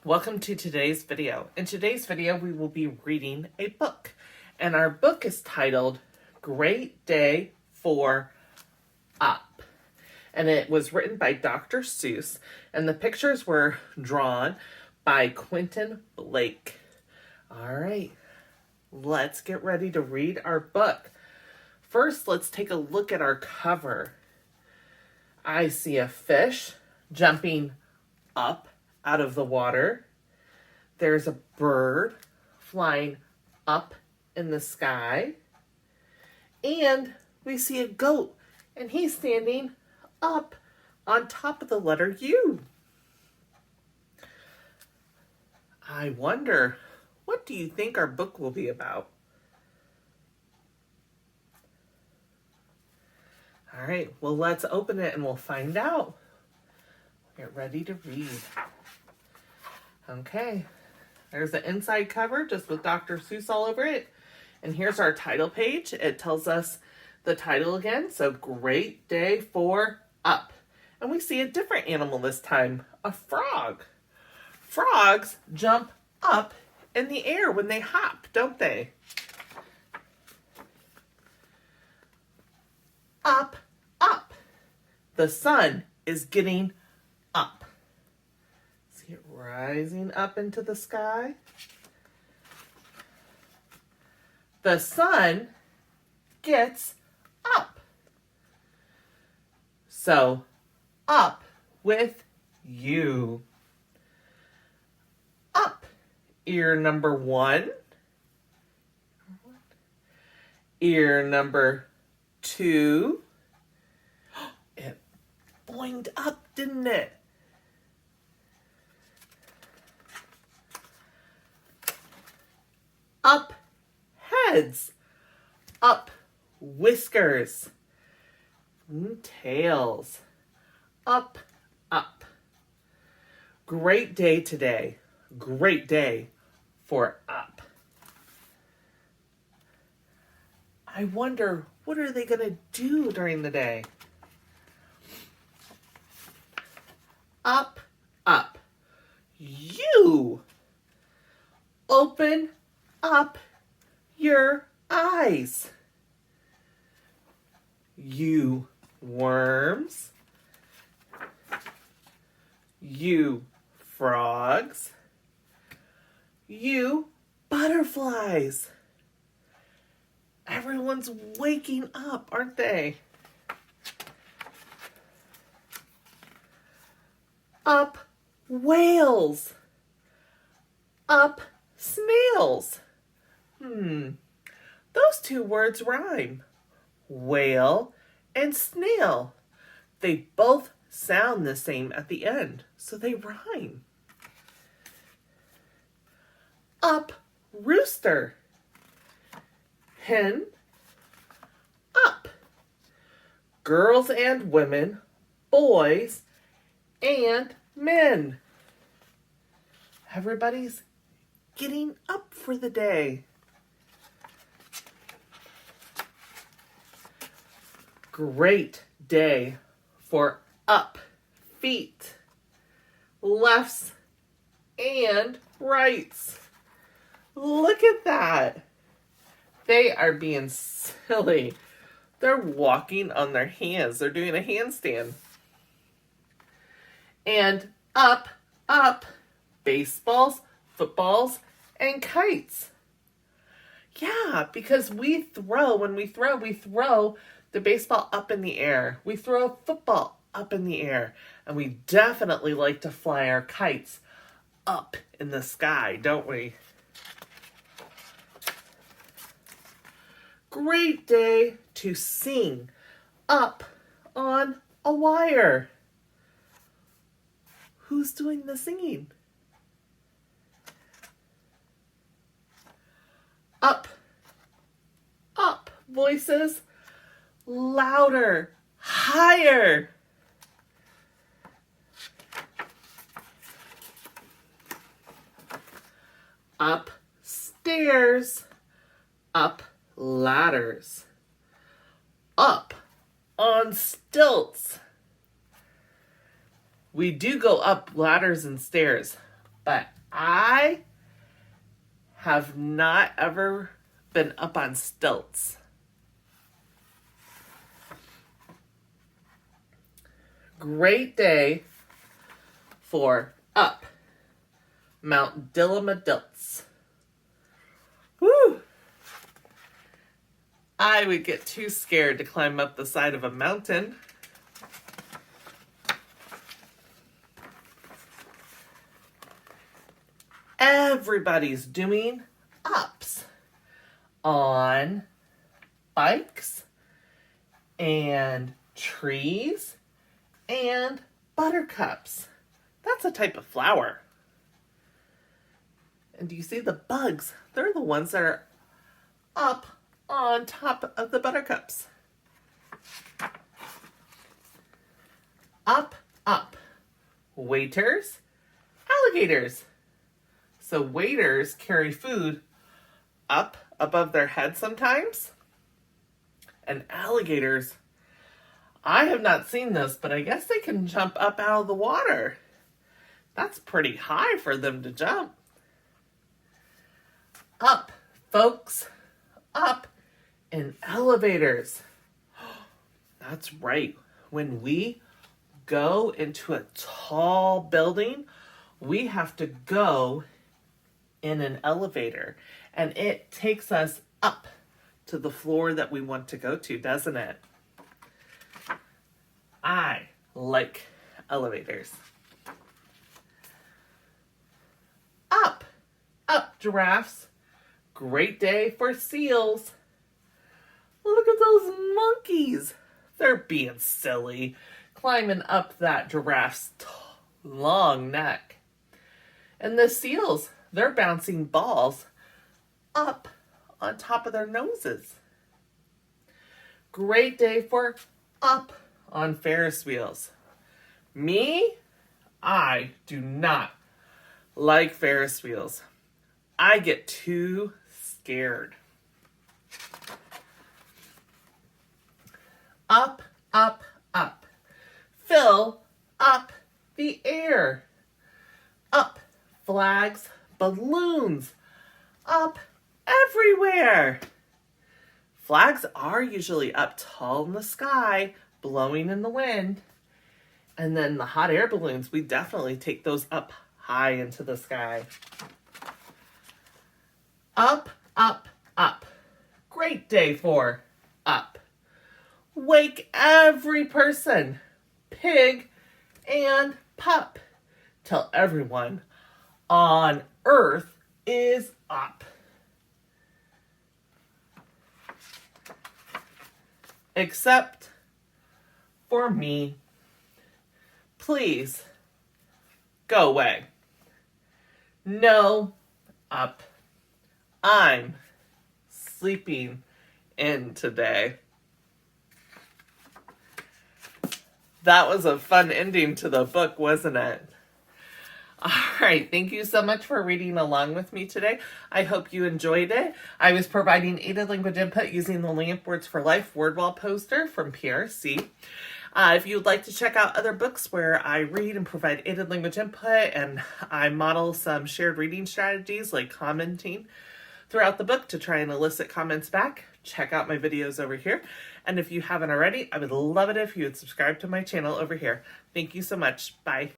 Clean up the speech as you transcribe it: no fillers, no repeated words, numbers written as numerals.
Welcome to today's video. In today's video, we will be reading a book. And our book is titled, Great Day for Up. And it was written by Dr. Seuss. And the pictures were drawn by Quentin Blake. All right, let's get ready to read our book. First, let's take a look at our cover. I see a fish jumping up out of the water. There's a bird flying up in the sky. And we see a goat, and he's standing up on top of the letter U. I wonder, what do you think our book will be about? All right, well, let's open it and we'll find out. Get ready to read. Okay, there's the inside cover just with Dr. Seuss all over it. And here's our title page. It tells us the title again. So, Great Day for Up. And we see a different animal this time, a frog. Frogs jump up in the air when they hop, don't they? Up, up. The sun is getting up. See it rising up into the sky? The sun gets up. So, up with you. Up. Ear number 1. Ear number 2. It boinged up, didn't it? Up heads. Up whiskers. Tails. Up, up. Great day today. Great day for up. I wonder, what are they going to do during the day? Up, up. You open up your eyes. You worms. You frogs. You butterflies. Everyone's waking up, aren't they? Up whales. Up snails. Those two words rhyme. Whale and snail. They both sound the same at the end, so they rhyme. Up rooster. Hen. Up. Girls and women, boys and men. Everybody's getting up for the day. Great day for up feet, lefts and rights. Look at that. They are being silly. They're walking on their hands. They're doing a handstand. And up, up, baseballs, footballs, and kites. Yeah, because when we throw the baseball up in the air. We throw a football up in the air. And we definitely like to fly our kites up in the sky, don't we? Great day to sing up on a wire. Who's doing the singing? Up, up, voices, louder, higher. Up stairs, up ladders, up on stilts. We do go up ladders and stairs, but I have not ever been up on stilts. Great day for up Mount Dillamadilts. Woo! I would get too scared to climb up the side of a mountain. Everybody's doing ups on bikes and trees and buttercups. That's a type of flower. And do you see the bugs? They're the ones that are up on top of the buttercups. Up, up. Waiters, alligators. So waiters carry food up above their head sometimes. And alligators, I have not seen this, but I guess they can jump up out of the water. That's pretty high for them to jump. Up, folks, up in elevators. That's right. When we go into a tall building, we have to go in an elevator, and it takes us up to the floor that we want to go to, doesn't it? I like elevators. Up, up, giraffes. Great day for seals. Look at those monkeys. They're being silly, climbing up that giraffe's long neck. And the seals, they're bouncing balls up on top of their noses. Great day for up on Ferris wheels. Me, I do not like Ferris wheels. I get too scared. Up, up, up. Fill up the air. Up, flags, balloons. Up everywhere. Flags are usually up tall in the sky, blowing in the wind. And then the hot air balloons, we definitely take those up high into the sky. Up, up, up. Great day for up. Wake every person, pig and pup. Tell everyone on Earth is up. Except for me. Please go away. No up. I'm sleeping in today. That was a fun ending to the book, wasn't it? All right, thank you so much for reading along with me today. I hope you enjoyed it. I was providing aided language input using the Lamp Words for Life word wall poster from PRC. If you'd like to check out other books where I read and provide aided language input and I model some shared reading strategies like commenting throughout the book to try and elicit comments back, check out my videos over here. And if you haven't already, I would love it if you would subscribe to my channel over here. Thank you so much. Bye.